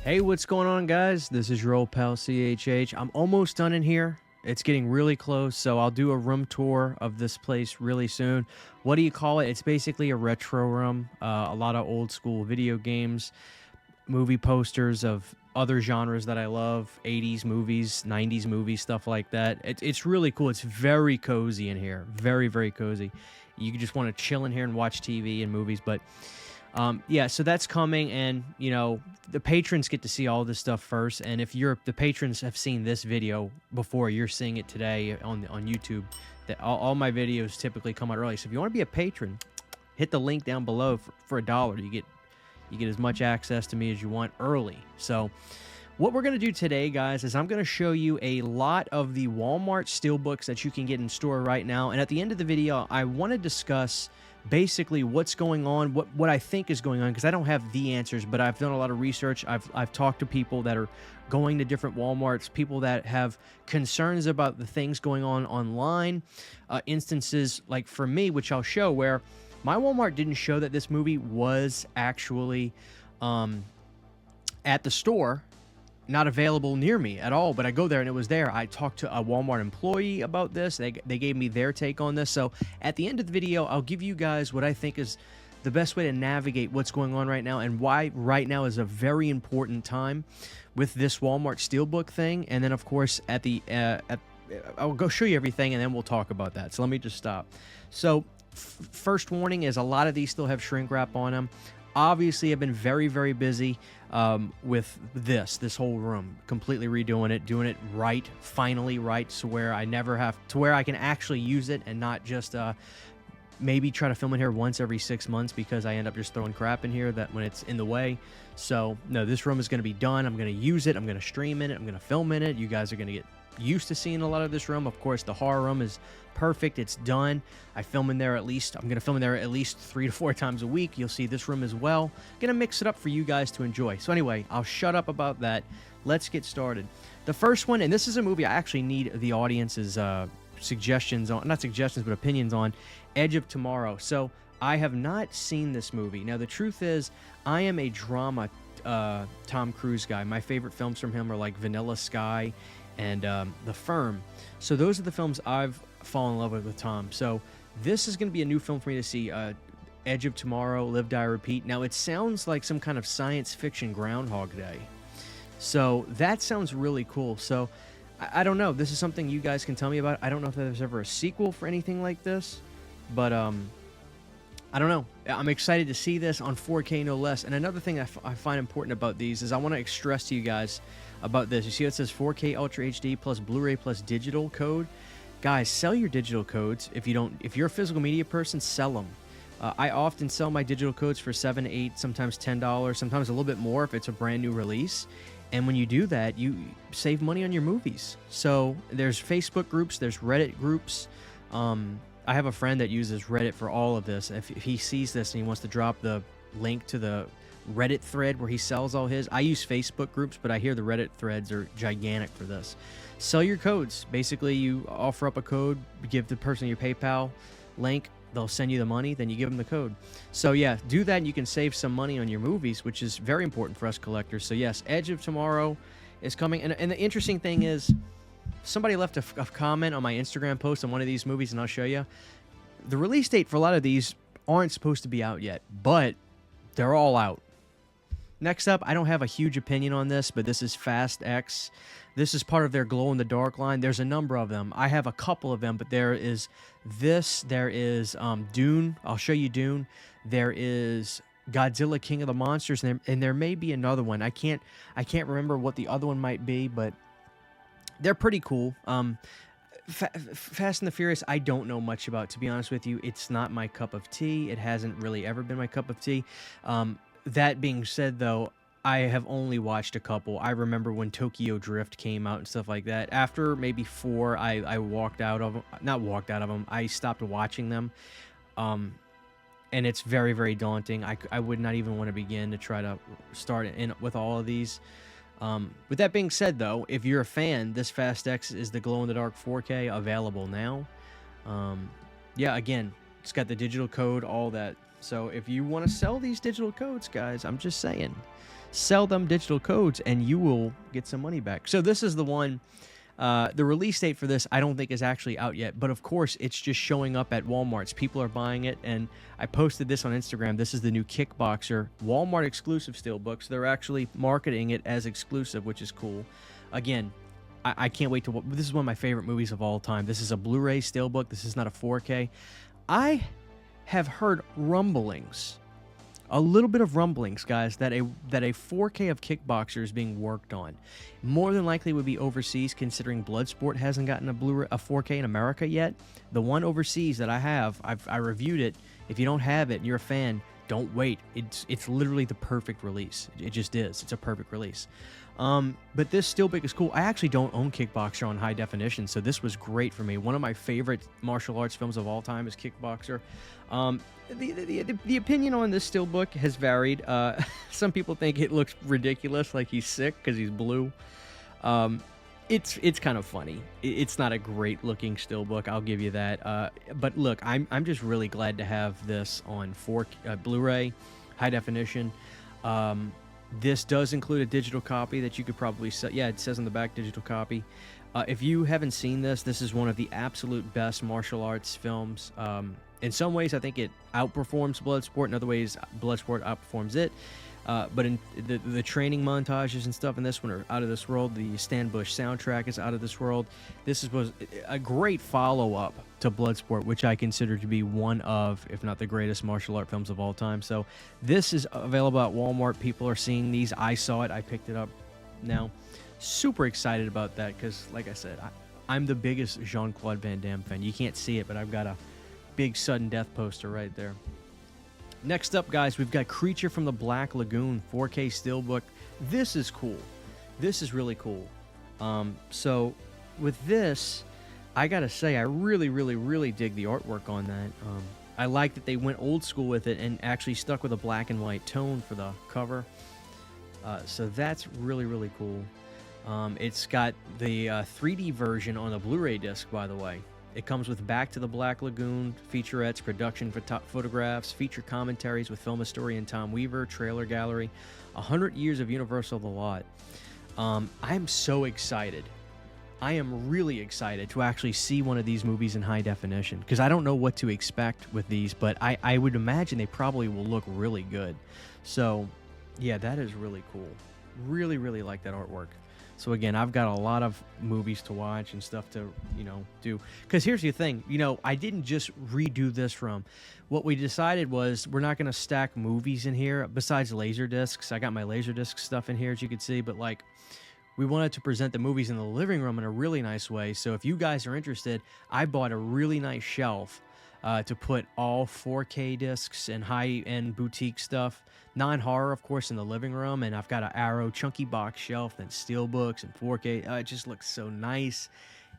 Hey, what's going on, guys? This is your old pal CHH. I'm almost done in here. It's getting really close, so I'll do a room tour of this place really soon. What do you call it? It's basically a retro room. A lot of old school video games, movie posters of other genres that I love, 80s movies, 90s movies, stuff like that. It's really cool. It's very cozy in here. Very, very cozy. You just want to chill in here and watch TV and movies, but yeah, so that's coming, and you know the patrons get to see all this stuff first. And if the patrons have seen this video before, you're seeing it today on YouTube. That all my videos typically come out early. So if you want to be a patron, hit the link down below for $1. You get as much access to me as you want early. So what we're going to do today, guys, is I'm going to show you a lot of the Walmart steelbooks that you can get in store right now. And at the end of the video, I want to discuss basically what's going on, what I think is going on, because I don't have the answers, but I've done a lot of research. I've talked to people that are going to different Walmarts, people that have concerns about the things going on online, instances like for me, which I'll show, where my Walmart didn't show that this movie was actually at the store, not available near me at all, but I go there and it was there. I talked to a Walmart employee about this. They gave me their take on this. So at the end of the video, I'll give you guys what I think is the best way to navigate what's going on right now, and why right now is a very important time with this Walmart steelbook thing. And then of course at the I'll go show you everything and then we'll talk about that. So let me just stop. So first warning is a lot of these still have shrink wrap on them. Obviously, I've been very, very busy with this whole room, completely redoing it, doing it right, finally right, so where I never have to, where I can actually use it and not just maybe try to film in here once every 6 months, because I end up just throwing crap in here that when it's in the way. So no, this room is going to be done. I'm going to use it. I'm going to stream in it. I'm going to film in it. You guys are going to get used to seeing a lot of this room. Of course, the horror room is perfect. It's done. I'm going to film in there at least 3 to 4 times a week. You'll see this room as well. Gonna mix it up for you guys to enjoy. So anyway, I'll shut up about that. Let's get started. The first one, and this is a movie I actually need the audience's suggestions on, not suggestions, but opinions on, Edge of Tomorrow. So I have not seen this movie. Now, the truth is, I am a drama Tom Cruise guy. My favorite films from him are like Vanilla Sky and The Firm. So those are the films I've fallen in love with Tom. So this is going to be a new film for me to see, Edge of Tomorrow, Live, Die, Repeat. Now, it sounds like some kind of science fiction Groundhog Day. So that sounds really cool. So I don't know. This is something you guys can tell me about. I don't know if there's ever a sequel for anything like this, but I don't know. I'm excited to see this on 4K, no less. And another thing I find important about these is I want to stress to you guys about this. You see it says 4K Ultra HD plus Blu-ray plus digital code. Guys, sell your digital codes. If you're a physical media person, sell them. I often sell my digital codes for $7, $8, sometimes $10, sometimes a little bit more if it's a brand new release. And when you do that, you save money on your movies. So there's Facebook groups, there's Reddit groups. I have a friend that uses Reddit for all of this. If he sees this and he wants to drop the link to the Reddit thread where he sells all his, I use Facebook groups, but I hear the Reddit threads are gigantic for this. Sell your codes. Basically, you offer up a code, give the person your PayPal link, they'll send you the money, then you give them the code. So yeah, do that and you can save some money on your movies, which is very important for us collectors. So yes, Edge of Tomorrow is coming. And the interesting thing is, somebody left a comment on my Instagram post on one of these movies, and I'll show you. The release date for a lot of these aren't supposed to be out yet, but they're all out. Next up, I don't have a huge opinion on this, but this is Fast X. This is part of their glow-in-the-dark line. There's a number of them. I have a couple of them, but there is this. There is Dune. I'll show you Dune. There is Godzilla King of the Monsters, and there may be another one. I can't remember what the other one might be, but they're pretty cool. Fast and the Furious, I don't know much about, to be honest with you. It's not my cup of tea. It hasn't really ever been my cup of tea. That being said, though, I have only watched a couple. I remember when Tokyo Drift came out and stuff like that. After maybe 4, I walked out of them. Not walked out of them. I stopped watching them. And it's very, very daunting. I would not even want to begin to try to start in with all of these. With that being said, though, if you're a fan, this Fast X is the glow-in-the-dark 4K available now. Yeah, again, it's got the digital code, all that. So if you want to sell these digital codes, guys, I'm just saying, sell them digital codes and you will get some money back. So this is the one. The release date for this, I don't think is actually out yet, but of course it's just showing up at Walmart's. People are buying it, and I posted this on Instagram. This is the new Kickboxer Walmart exclusive steelbook. So they're actually marketing it as exclusive, which is cool. Again, I can't wait to. This is one of my favorite movies of all time. This is a Blu-ray steelbook. This is not a 4K. I have heard rumblings. A little bit of rumblings, guys, that a 4K of Kickboxer is being worked on. More than likely would be overseas, considering Bloodsport hasn't gotten a 4K in America yet. The one overseas that I have, I reviewed it. If you don't have it and you're a fan, don't wait. It's literally the perfect release. It just is. It's a perfect release. But this steelbook is cool. I actually don't own Kickboxer on high definition, so this was great for me. One of my favorite martial arts films of all time is Kickboxer. The opinion on this steelbook has varied. Some people think it looks ridiculous, like he's sick because he's blue. It's kind of funny. It's not a great looking steelbook, I'll give you that. But look, I'm just really glad to have this on Blu-ray, high definition. This does include a digital copy that you could probably sell. Yeah, it says on the back, digital copy. If you haven't seen this, this is one of the absolute best martial arts films. In some ways, I think it outperforms Bloodsport. In other ways, Bloodsport outperforms it. But in the training montages and stuff in this one are out of this world. The Stan Bush soundtrack is out of this world. This was a great follow-up to Bloodsport, which I consider to be one of, if not the greatest martial art films of all time. So this is available at Walmart. People are seeing these. I saw it. I picked it up now. Super excited about that because, like I said, I'm the biggest Jean-Claude Van Damme fan. You can't see it, but I've got a big sudden death poster right there. Next up, guys, we've got Creature from the Black Lagoon 4K steelbook. This is cool. This is really cool. So with this, I gotta say, I really dig the artwork on that. I like that they went old school with it and actually stuck with a black and white tone for the cover. So that's really cool. It's got the 3D version on a Blu-ray disc, by the way. It comes with Back to the Black Lagoon, featurettes, production photographs, feature commentaries with film historian Tom Weaver, trailer gallery, 100 years of Universal the lot. I'm so excited. I am really excited to actually see one of these movies in high definition because I don't know what to expect with these, but I would imagine they probably will look really good. So, yeah, that is really cool. Really like that artwork. So again, I've got a lot of movies to watch and stuff to, do. Because here's the thing, I didn't just redo this from. What we decided was we're not going to stack movies in here besides Laserdiscs. I got my Laserdisc stuff in here, as you can see, but we wanted to present the movies in the living room in a really nice way. So if you guys are interested, I bought a really nice shelf to put all 4K discs and high-end boutique stuff, non-horror, of course, in the living room. And I've got an Arrow chunky box shelf, then steelbooks and 4K. It just looks so nice.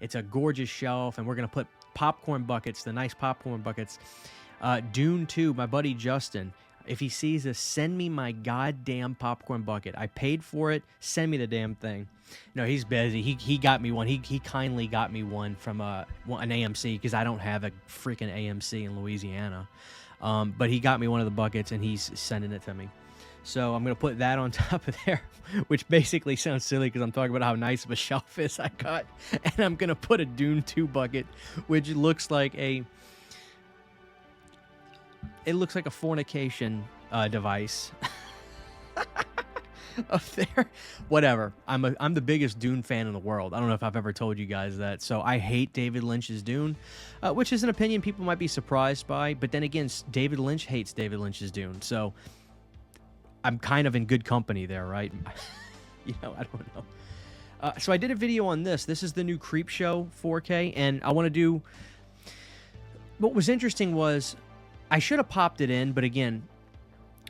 It's a gorgeous shelf, and we're going to put popcorn buckets, the nice popcorn buckets. Dune 2, my buddy Justin, if he sees this, send me my goddamn popcorn bucket. I paid for it. Send me the damn thing. No, he's busy. He got me one. He kindly got me one from an AMC because I don't have a freaking AMC in Louisiana. But he got me one of the buckets, and he's sending it to me. So I'm going to put that on top of there, which basically sounds silly because I'm talking about how nice of a shelf is I got. And I'm going to put a Dune 2 bucket, which looks like a fornication device up there. Whatever. I'm the biggest Dune fan in the world. I don't know if I've ever told you guys that. So I hate David Lynch's Dune, which is an opinion people might be surprised by. But then again, David Lynch hates David Lynch's Dune. So I'm kind of in good company there, right? I don't know. So I did a video on this. This is the new Creepshow 4K, and I want to do. What was interesting was I should have popped it in, but again,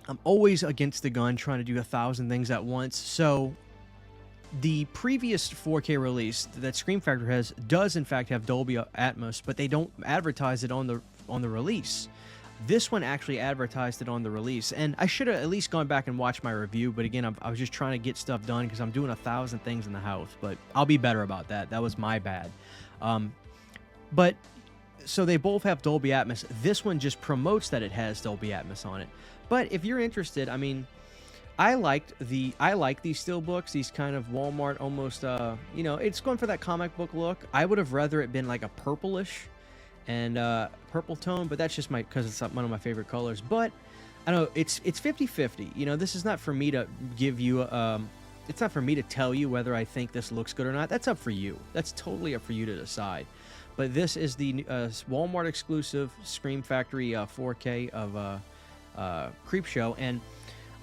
I'm always against the gun trying to do 1,000 things at once. So the previous 4K release that Scream Factory has does in fact have Dolby Atmos, but they don't advertise it on the release. This one actually advertised it on the release, and I should have at least gone back and watched my review, but again, I was just trying to get stuff done because I'm doing 1,000 things in the house, but I'll be better about that. That was my bad. But so they both have Dolby Atmos. This one just promotes that it has Dolby Atmos on it. But if you're interested, I mean, I like these steelbooks, these kind of Walmart almost, you know, it's going for that comic book look. I would have rather it been like a purplish and purple tone, but that's just because it's one of my favorite colors. But I don't know, it's 50-50. You know, this is not for me to give you, it's not for me to tell you whether I think this looks good or not. That's up for you. That's totally up for you to decide. But this is the Walmart exclusive Scream Factory 4K of Creepshow, and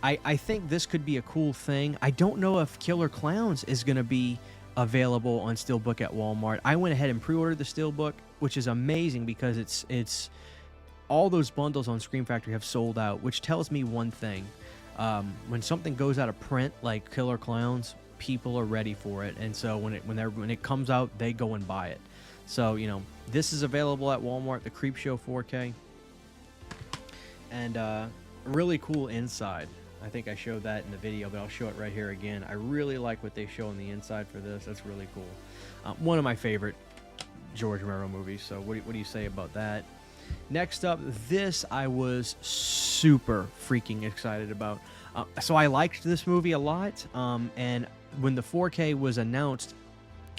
I think this could be a cool thing. I don't know if Killer Clowns is going to be available on Steelbook at Walmart. I went ahead and pre-ordered the Steelbook, which is amazing because it's all those bundles on Scream Factory have sold out, which tells me one thing. When something goes out of print like Killer Clowns, people are ready for it, and so when it comes out, they go and buy it. So, you know, this is available at Walmart, the Creepshow 4K, and really cool inside. I think I showed that in the video, but I'll show it right here again. I really like what they show on the inside for this. That's really cool. One of my favorite George Romero movies, so what do you say about that? Next up, this I was super freaking excited about. So I liked this movie a lot, and when the 4K was announced,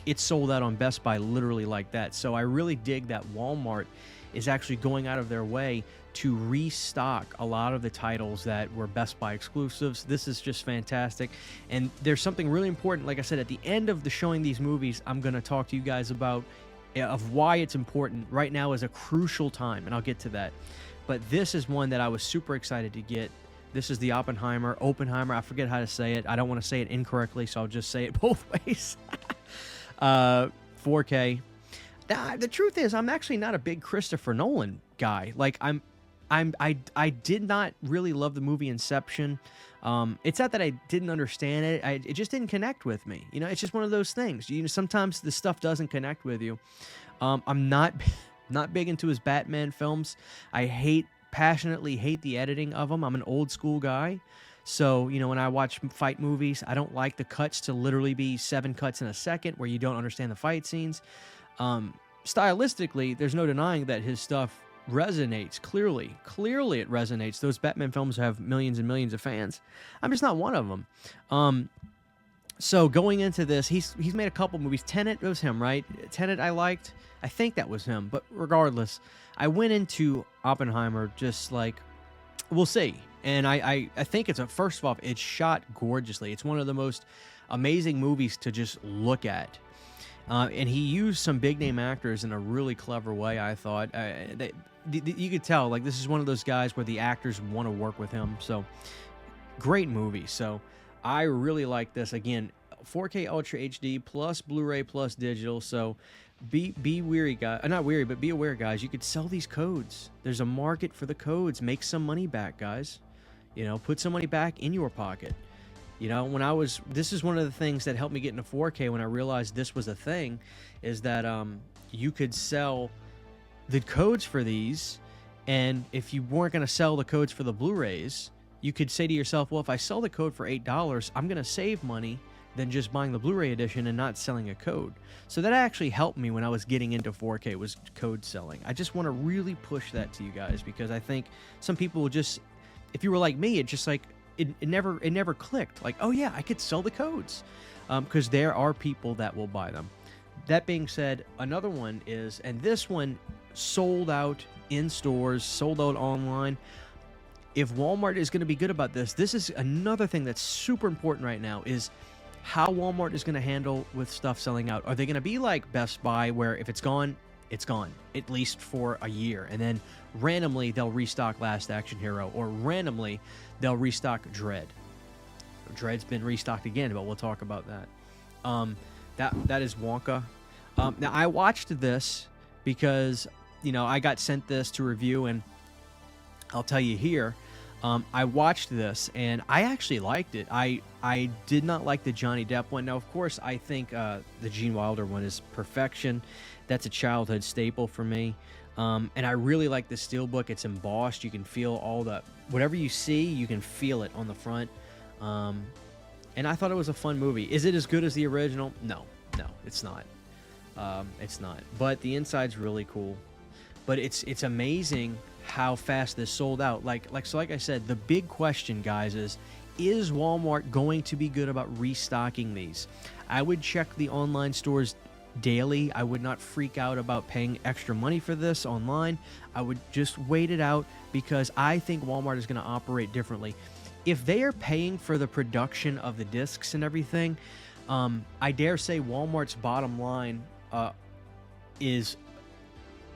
it sold out on Best Buy literally like that. So I really dig that Walmart is actually going out of their way to restock a lot of the titles that were Best Buy exclusives. This is just fantastic. And there's something really important, like I said, at the end of the showing these movies, I'm going to talk to you guys about of why it's important. Right now is a crucial time, and I'll get to that. But this is one that I was super excited to get. This is the Oppenheimer. I forget how to say it. I don't want to say it incorrectly, so I'll just say it both ways. 4K. The truth is, I'm actually not a big Christopher Nolan guy. Like I did not really love the movie Inception. It's not that I didn't understand it. It just didn't connect with me. You know, it's just one of those things. You know, sometimes the stuff doesn't connect with you. I'm not big into his Batman films. I passionately hate the editing of them. I'm an old school guy. So, you know, when I watch fight movies, I don't like the cuts to literally be 7 cuts in a second where you don't understand the fight scenes. Stylistically, there's no denying that his stuff resonates. Clearly it resonates. Those Batman films have millions and millions of fans. I'm just not one of them. So going into this, he's made a couple movies. Tenet, it was him, right? Tenet I liked. I think that was him. But regardless, I went into Oppenheimer just like, we'll see. And I think first of all, it's shot gorgeously. It's one of the most amazing movies to just look at. And he used some big-name actors in a really clever way, I thought. You could tell, like, this is one of those guys where the actors want to work with him. So, great movie. So, I really like this. Again, 4K Ultra HD plus Blu-ray plus digital. So, be weary, guys. Not weary, but be aware, guys. You could sell these codes. There's a market for the codes. Make some money back, guys. You know, put some money back in your pocket. You know, this is one of the things that helped me get into 4K when I realized this was a thing, is that you could sell the codes for these, and if you weren't going to sell the codes for the Blu-rays, you could say to yourself, well, if I sell the code for $8, I'm going to save money than just buying the Blu-ray edition and not selling a code. So that actually helped me when I was getting into 4K, was code selling. I just want to really push that to you guys, because I think some people will just, if you were like me, it just like, it never clicked. Like, oh yeah, I could sell the codes, because there are people that will buy them. That being said, another one is, and this one sold out in stores, sold out online. If Walmart is going to be good about this is another thing that's super important right now, is how Walmart is going to handle with stuff selling out. Are they going to be like Best Buy, where if it's gone, it's gone, at least for a year, and then randomly they'll restock Last Action Hero, or randomly they'll restock Dredd. Dredd's been restocked again, but we'll talk about that. That is Wonka. Now, I watched this because, you know, I got sent this to review, and I'll tell you here, I watched this, and I actually liked it. I did not like the Johnny Depp one. Now, of course, I think the Gene Wilder one is perfection. That's a childhood staple for me. And I really like the steelbook. It's embossed. You can feel all the, whatever you see, you can feel it on the front. And I thought it was a fun movie. Is it as good as the original? No, it's not. It's not. But the inside's really cool. But it's amazing how fast this sold out. Like I said, the big question, guys, is is Walmart going to be good about restocking these? I would check the online stores daily. I would not freak out about paying extra money for this online. I would just wait it out because I think Walmart is going to operate differently. If they are paying for the production of the discs and everything, I dare say Walmart's bottom line is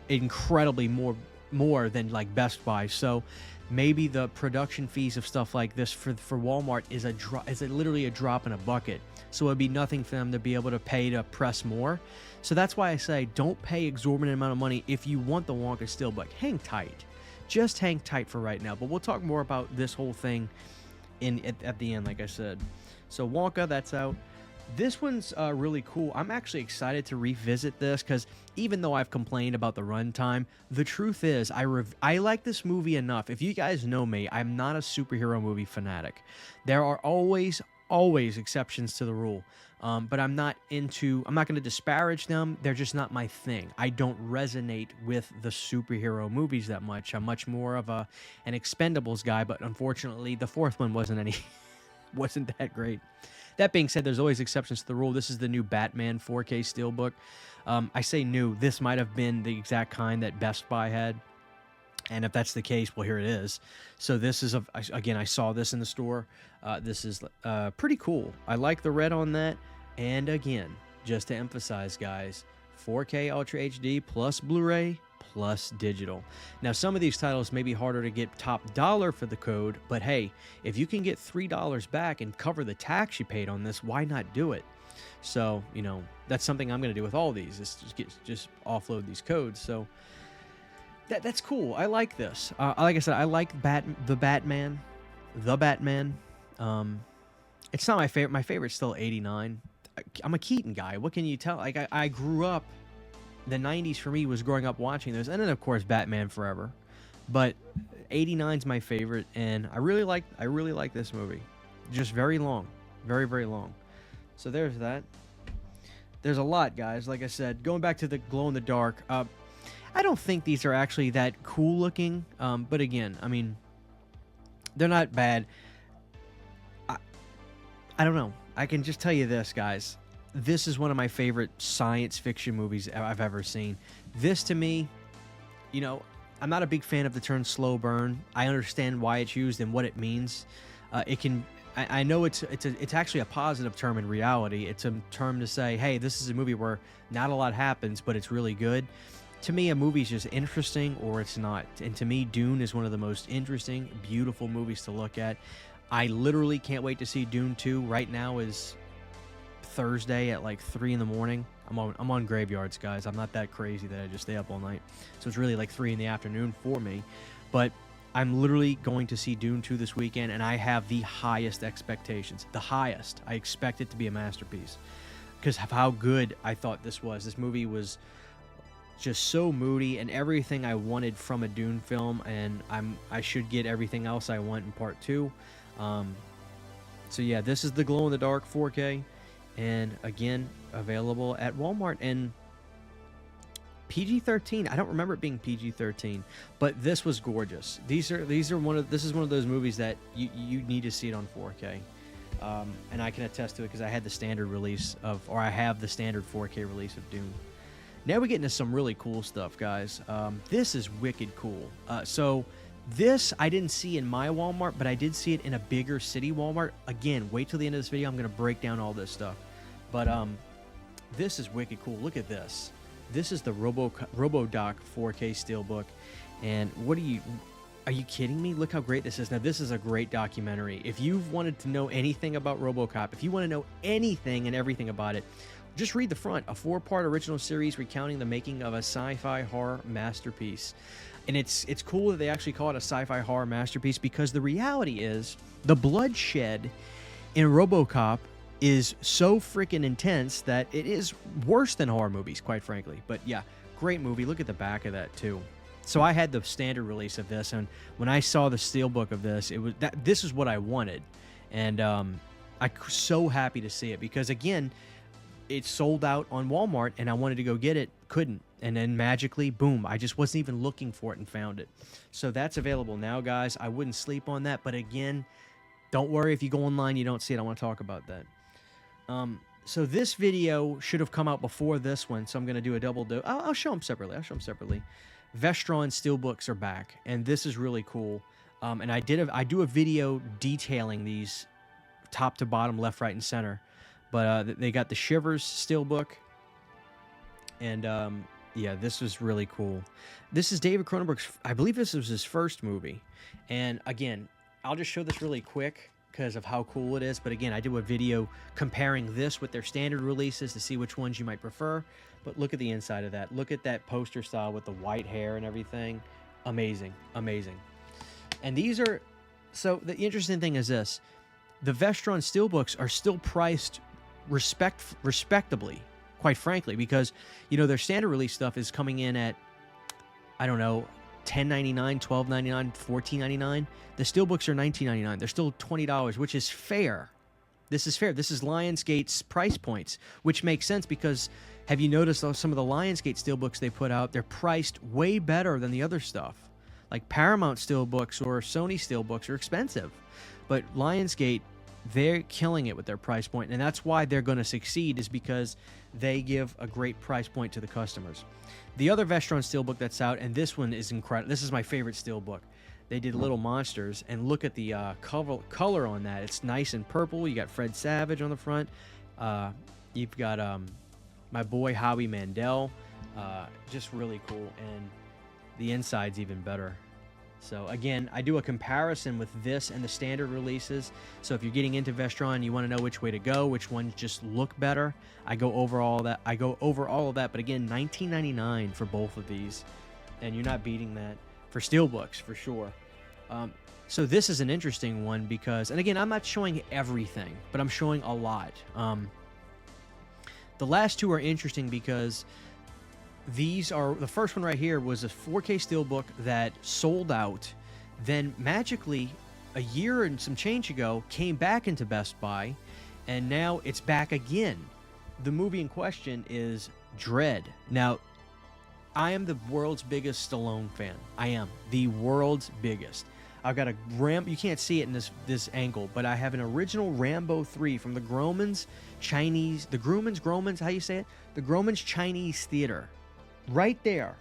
incredibly more than like Best Buy. So maybe the production fees of stuff like this for Walmart is literally a drop in a bucket. So it'd be nothing for them to be able to pay to press more. So that's why I say don't pay exorbitant amount of money if you want the Wonka Steelbook. Hang tight. Just hang tight for right now. But we'll talk more about this whole thing at the end, like I said. So Wonka, that's out. This one's really cool. I'm actually excited to revisit this because even though I've complained about the runtime, the truth is I like this movie enough. If you guys know me, I'm not a superhero movie fanatic. There are always exceptions to the rule. But I'm not going to disparage them. They're just not my thing. I don't resonate with the superhero movies that much. I'm much more of an Expendables guy, but unfortunately the fourth one wasn't that great. That being said, there's always exceptions to the rule. This is the new Batman 4K Steelbook. I say new. This might have been the exact kind that Best Buy had. And if that's the case, well, here it is. So this is, again, I saw this in the store. This is pretty cool. I like the red on that. And again, just to emphasize, guys, 4K Ultra HD plus Blu-ray plus digital. Now, some of these titles may be harder to get top dollar for the code, but hey, if you can get $3 back and cover the tax you paid on this, why not do it? So, you know, that's something I'm going to do with all these, is just offload these codes. So that's cool. I like this. Like I said, I like the Batman. It's not my favorite. My favorite's still 89. I'm a Keaton guy. What can you tell? Like I grew up. The 90s for me was growing up watching those, and then of course Batman Forever. But 89's my favorite, and I really like this movie. Just very long, very, very long. So there's that. There's a lot, guys. Like I said, going back to the glow in the dark. I don't think these are actually that cool looking, but again, I mean, they're not bad. I don't know. I can just tell you this, guys. This is one of my favorite science fiction movies I've ever seen. This, to me, you know, I'm not a big fan of the term slow burn. I understand why it's used and what it means. I know it's actually a positive term in reality. It's a term to say, hey, this is a movie where not a lot happens, but it's really good. To me, a movie's just interesting or it's not. And to me, Dune is one of the most interesting, beautiful movies to look at. I literally can't wait to see Dune 2. Right now is Thursday at like 3 in the morning. I'm on graveyards, guys. I'm not that crazy that I just stay up all night. So it's really like 3 in the afternoon for me. But I'm literally going to see Dune 2 this weekend, and I have the highest expectations. The highest. I expect it to be a masterpiece because of how good I thought this was. This movie was just so moody and everything I wanted from a Dune film, and I should get everything else I want in part 2. So yeah, this is the glow in the dark 4K. And again, available at Walmart and PG-13. I don't remember it being PG-13, but this was gorgeous. This is one of those movies that you need to see it on 4K. And I can attest to it because I had the standard release I have the standard 4K release of Dune. Now we get into some really cool stuff, guys. This is wicked cool. So this I didn't see in my Walmart, but I did see it in a bigger city Walmart. Again, wait till the end of this video. I'm going to break down all this stuff. But this is wicked cool. Look at this. This is the RoboDoc 4K Steelbook. And are you kidding me? Look how great this is. Now, this is a great documentary. If you've wanted to know anything about RoboCop, if you want to know anything and everything about it, just read the front. A 4-part original series recounting the making of a sci-fi horror masterpiece. And it's cool that they actually call it a sci-fi horror masterpiece because the reality is the bloodshed in RoboCop is so freaking intense that it is worse than horror movies, quite frankly. But yeah, great movie. Look at the back of that too. So I had the standard release of this, and when I saw the steelbook of this, this is what I wanted, and I'm so happy to see it because again, it sold out on Walmart, and I wanted to go get it, couldn't, and then magically, boom! I just wasn't even looking for it and found it. So that's available now, guys. I wouldn't sleep on that, but again, Don't worry if you go online, you don't see it. I want to talk about that. So this video should have come out before this one, so I'm going to do a double do. I'll show them separately. Vestron Steelbooks are back, and this is really cool. And I do a video detailing these top to bottom, left, right, and center. But they got the Shivers Steelbook, and yeah, this was really cool. This is David Cronenberg's, I believe this was his first movie. And again, I'll just show this really quick because of how cool it is. But again, I did a video comparing this with their standard releases to see which ones you might prefer. But look at the inside of that. Look at that poster style with the white hair and everything. Amazing, amazing. And these are, so the interesting thing is this. The Vestron Steelbooks are still priced respectably, quite frankly, because, you know, their standard release stuff is coming in at, I don't know, $10.99, $12.99, $14.99. The Steelbooks are $19.99. They're still $20, which is fair. This is fair. This is Lionsgate's price points, which makes sense because have you noticed some of the Lionsgate Steelbooks they put out, they're priced way better than the other stuff. Like Paramount Steelbooks or Sony Steelbooks are expensive. But Lionsgate, they're killing it with their price point, and that's why they're going to succeed, is because they give a great price point to the customers. The other Vestron Steelbook that's out, and this one is incredible. This is my favorite Steelbook. They did Little Monsters, and look at the color on that. It's nice and purple. You got Fred Savage on the front. You've got my boy Howie Mandel. Just really cool, and the inside's even better. So again, I do a comparison with this and the standard releases. So if you're getting into Vestron and you want to know which way to go, which ones just look better, I go over all that. But again, $19.99 for both of these, and you're not beating that for Steelbooks for sure. So this is an interesting one because, and again, I'm not showing everything, but I'm showing a lot. The last two are interesting because these are, the first one right here was a 4K Steelbook that sold out, then magically a year and some change ago came back into Best Buy, and now it's back again. The movie in question is Dredd. Now, I am the world's biggest Stallone fan. I am the world's biggest. I've got a you can't see it in this angle, but I have an original Rambo 3 from the Grauman's Chinese, Grauman's, how you say it? The Grauman's Chinese Theater. Right there.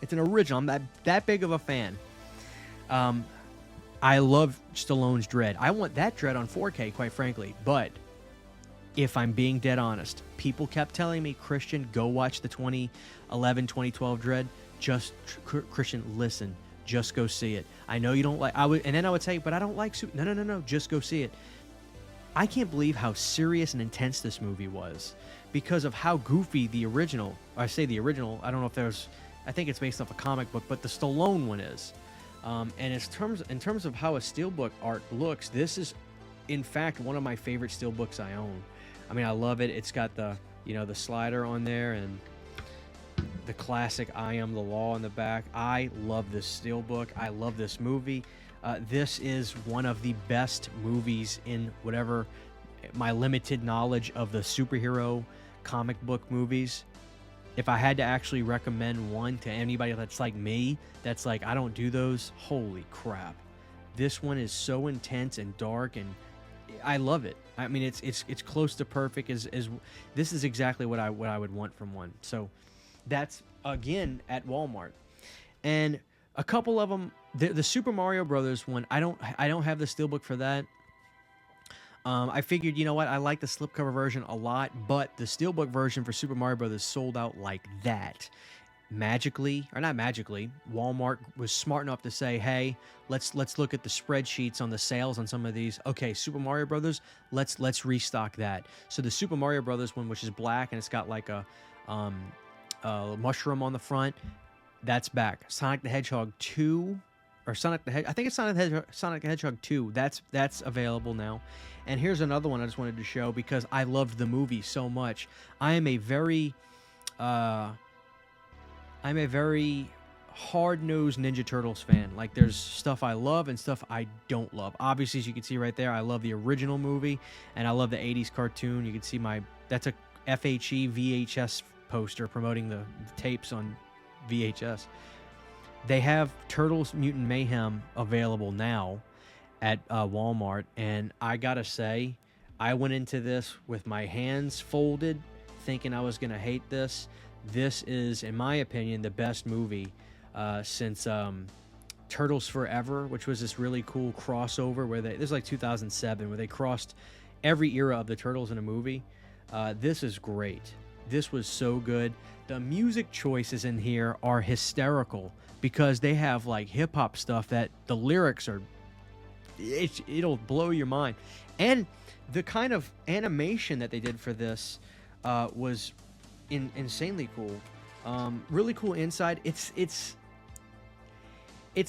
It's an original. I'm that big of a fan. I love Stallone's Dredd. I want that Dredd on 4K, quite frankly. But if I'm being dead honest, people kept telling me, Christian, go watch the 2011, 2012 Dredd. Just, Christian, listen. Just go see it. I know you don't like... and then I would say, but I don't like... No. Just go see it. I can't believe how serious and intense this movie was because of how goofy the original... I say the original. I don't know if there's... I think it's based off a comic book, but the Stallone one is. And in terms of how a Steelbook art looks, this is, in fact, one of my favorite Steelbooks I own. I mean, I love it. It's got the, the slider on there and the classic I Am the Law in the back. I love this Steelbook. I love this movie. This is one of the best movies in whatever my limited knowledge of the superhero comic book movies. If I had to actually recommend one to anybody that's like me, that's like, I don't do those, holy crap. This one is so intense and dark, and I love it. I mean, it's close to perfect. This is exactly what I would want from one. So that's, again, at Walmart. And a couple of them, the Super Mario Brothers one, I don't have the Steelbook for that. I figured, you know what, I like the slipcover version a lot, but the Steelbook version for Super Mario Brothers sold out like that. Magically, or not magically, Walmart was smart enough to say, hey, let's look at the spreadsheets on the sales on some of these. Okay, Super Mario Brothers, let's restock that. So the Super Mario Brothers one, which is black and it's got like a mushroom on the front, that's back. Sonic the Hedgehog 2, or Sonic the Hedgehog, I think it's Sonic the Hedgehog 2. That's available now. And here's another one I just wanted to show because I loved the movie so much. I am a very hard-nosed Ninja Turtles fan. Like, there's stuff I love and stuff I don't love. Obviously, as you can see right there, I love the original movie, and I love the 80s cartoon. You can see that's a FHE VHS poster promoting the tapes on VHS. They have Turtles Mutant Mayhem available now, at Walmart, and I gotta say, I went into this with my hands folded, thinking I was gonna hate this. This is, in my opinion, the best movie since Turtles Forever, which was this really cool crossover where this is like 2007, where they crossed every era of the Turtles in a movie. This is great. This was so good. The music choices in here are hysterical because they have like hip hop stuff that the lyrics are, it'll blow your mind. And the kind of animation that they did for this was insanely cool. Really cool inside. It's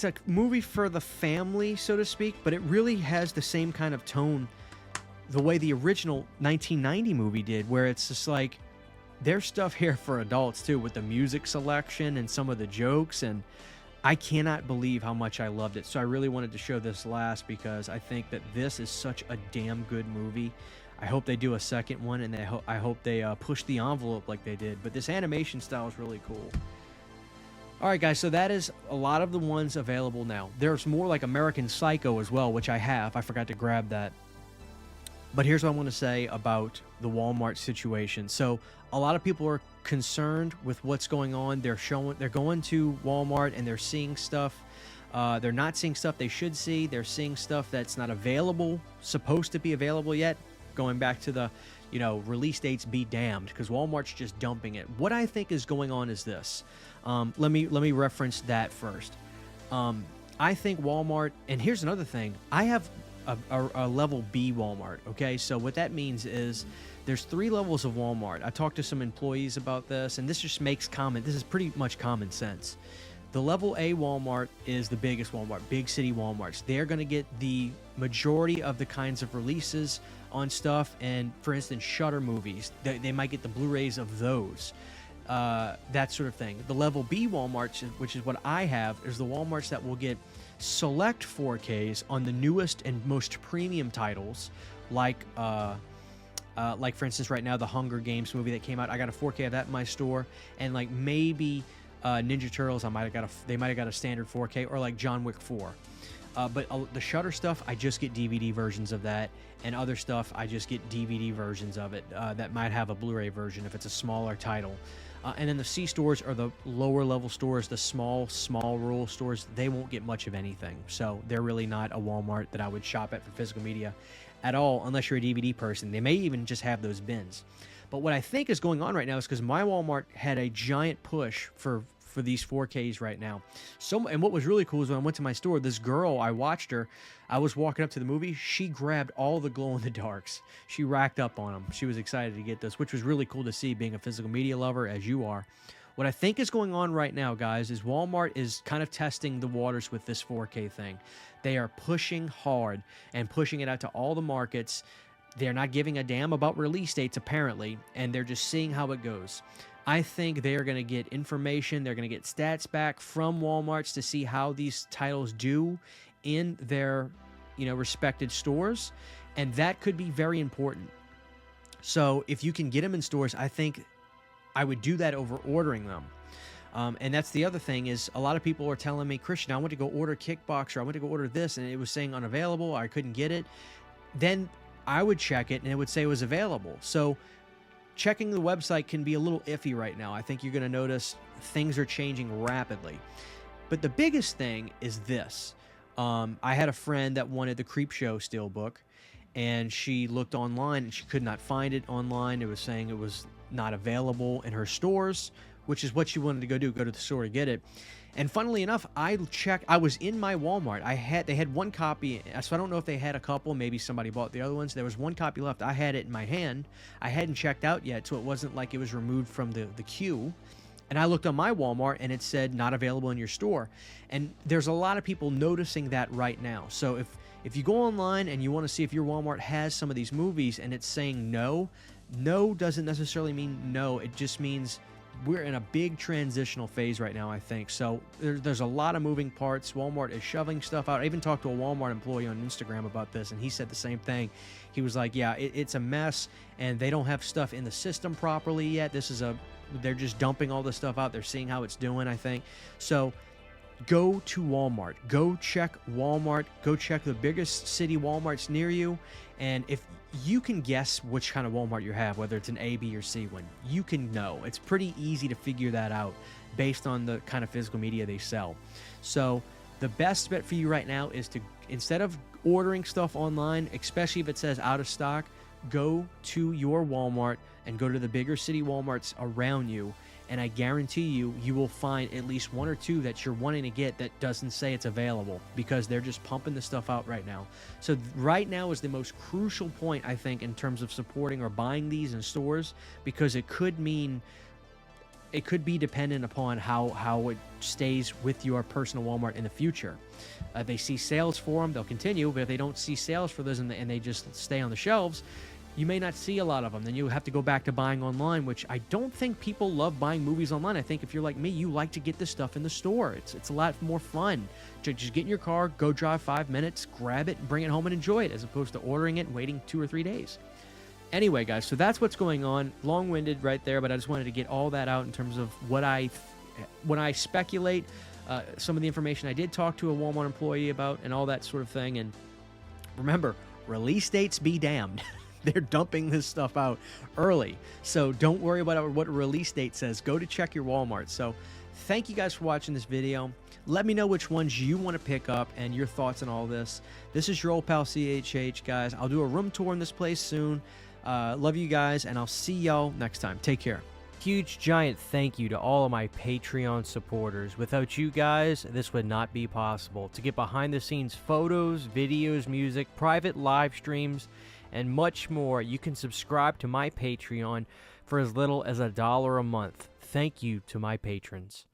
a movie for the family, so to speak, but it really has the same kind of tone the way the original 1990 movie did, where it's just like there's stuff here for adults too, with the music selection and some of the jokes, and I cannot believe how much I loved it. So I really wanted to show this last because I think that this is such a damn good movie. I hope they do a second one, and I hope they push the envelope like they did. But this animation style is really cool. All right, guys, so that is a lot of the ones available now. There's more like American Psycho as well, which I have. I forgot to grab that. But here's what I want to say about the Walmart situation. So a lot of people are concerned with what's going on. They're going to Walmart and they're seeing stuff. They're not seeing stuff they should see. They're seeing stuff that's not available, supposed to be available yet. Going back to the, release dates be damned, because Walmart's just dumping it. What I think is going on is this. Let me reference that first. I think Walmart, and here's another thing. I have a level B Walmart, okay? So what that means is there's 3 levels of Walmart. I talked to some employees about this, and this just makes this is pretty much common sense. The level A Walmart is the biggest Walmart, big city Walmarts. They're going to get the majority of the kinds of releases on stuff, and for instance, Shudder movies. They might get the Blu-rays of those, that sort of thing. The level B Walmarts, which is what I have, is the Walmarts that will get select 4Ks on the newest and most premium titles, like for instance, right now the Hunger Games movie that came out. I got a 4K of that in my store, and like maybe Ninja Turtles, they might have got a standard 4K, or like John Wick 4. But the Shudder stuff, I just get DVD versions of that, and other stuff, I just get DVD versions of it that might have a Blu-ray version if it's a smaller title. And then the C stores are the lower level stores, the small rural stores. They won't get much of anything. So they're really not a Walmart that I would shop at for physical media at all, unless you're a DVD person. They may even just have those bins. But what I think is going on right now is because my Walmart had a giant push for these 4Ks right now. And what was really cool is when I went to my store, this girl, I watched her. I was walking up to the movie. She grabbed all the glow-in-the-darks. She racked up on them. She was excited to get this, which was really cool to see, being a physical media lover as you are. What I think is going on right now, guys, is Walmart is kind of testing the waters with this 4K thing. They are pushing hard and pushing it out to all the markets. They're not giving a damn about release dates, apparently, and they're just seeing how it goes. I think they are going to get information. They're going to get stats back from Walmarts to see how these titles do in their, respected stores, and that could be very important. So if you can get them in stores, I think I would do that over ordering them. And that's the other thing is a lot of people are telling me, Christian, I went to go order Kickboxer. I went to go order this, and it was saying unavailable. I couldn't get it. Then I would check it, and it would say it was available. So checking the website can be a little iffy right now. I think you're going to notice things are changing rapidly. But the biggest thing is this. I had a friend that wanted the Creepshow Steelbook, and she looked online, and she could not find it online. It was saying it was not available in her stores, which is what she wanted to go to the store to get it. And funnily enough, I checked. I was in my Walmart. They had one copy, so I don't know if they had a couple. Maybe somebody bought the other ones. There was one copy left. I had it in my hand. I hadn't checked out yet, so it wasn't like it was removed from the queue. And I looked on my Walmart, and it said not available in your store. And there's a lot of people noticing that right now. So if you go online and you want to see if your Walmart has some of these movies and it's saying no doesn't necessarily mean no. It just means we're in a big transitional phase right now, I think. So there's a lot of moving parts. Walmart is shoving stuff out. I even talked to a Walmart employee on Instagram about this, and he said the same thing. He was like, yeah, it's a mess, and they don't have stuff in the system properly yet. They're just dumping all this stuff out. They're seeing how it's doing, I think. So go to Walmart. Go check Walmart. Go check the biggest city Walmarts near you. And if you can guess which kind of Walmart you have, whether it's an A, B, or C one, you can know. It's pretty easy to figure that out based on the kind of physical media they sell. So the best bet for you right now is to, instead of ordering stuff online, especially if it says out of stock, go to your Walmart and go to the bigger city Walmarts around you, and I guarantee you, you will find at least one or two that you're wanting to get that doesn't say it's available, because they're just pumping the stuff out right now. So right now is the most crucial point, I think, in terms of supporting or buying these in stores, because it could mean, it could be dependent upon how it stays with your personal Walmart in the future. They see sales for them, they'll continue, but if they don't see sales for those and they just stay on the shelves, you may not see a lot of them. Then you have to go back to buying online, which I don't think people love buying movies online. I think if you're like me, you like to get this stuff in the store. It's a lot more fun to just get in your car, go drive 5 minutes, grab it, bring it home and enjoy it, as opposed to ordering it and waiting 2 or 3 days. Anyway, guys, so that's what's going on. Long-winded right there, but I just wanted to get all that out in terms of what when I speculate, some of the information I did talk to a Walmart employee about and all that sort of thing. And remember, release dates be damned. They're dumping this stuff out early, so don't worry about what a release date says. Go to check your Walmart. So thank you guys for watching this video. Let me know which ones you want to pick up and your thoughts on all this. This is your old pal CHH, guys. I'll do a room tour in this place soon. Love you guys, and I'll see y'all next time. Take care. Huge giant thank you to all of my Patreon supporters. Without you guys, this would not be possible. To get behind the scenes photos, videos, music, private live streams, and much more, you can subscribe to my Patreon for as little as $1 a month. Thank you to my patrons.